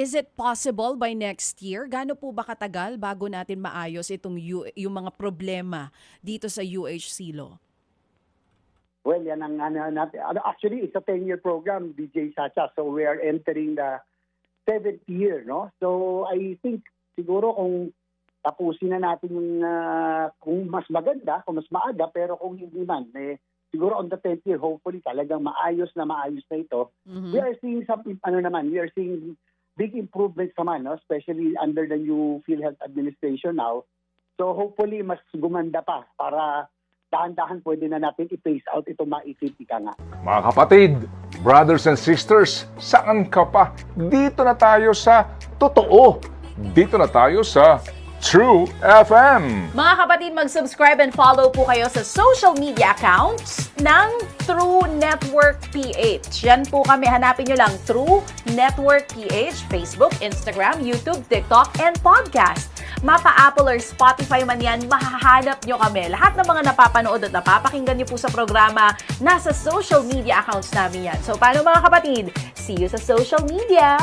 Is it possible by next year? Gaano po ba katagal bago natin maayos itong yung mga problema dito sa UHC Law? Well, yan ang natin. Actually, it's a 10-year program, DJ Sacha. So we are entering the 7th year, no? So I think siguro kung tapusin na natin yung kung mas maganda, kung mas maaga, pero kung hindi man, siguro on the 10th year, hopefully talagang maayos na ito. Mhm. We are seeing some, we are seeing big improvements naman, no? Especially under the new PhilHealth administration now. So hopefully mas gumanda pa para dahan-dahan pwede na natin i-phase out itong maitip ika nga. Mga kapatid, brothers and sisters, saan ka pa? Dito na tayo sa totoo. Dito na tayo sa True FM. Mga kapatid, mag-subscribe and follow po kayo sa social media accounts ng True Network PH. Yan po kami. Hanapin nyo lang True Network PH, Facebook, Instagram, YouTube, TikTok, and podcast. Mapa Apple or Spotify man yan, mahahanap nyo kami. Lahat ng mga napapanood at napapakinggan nyo po sa programa, nasa social media accounts namin yan. So, paano mga kapatid? See you sa social media!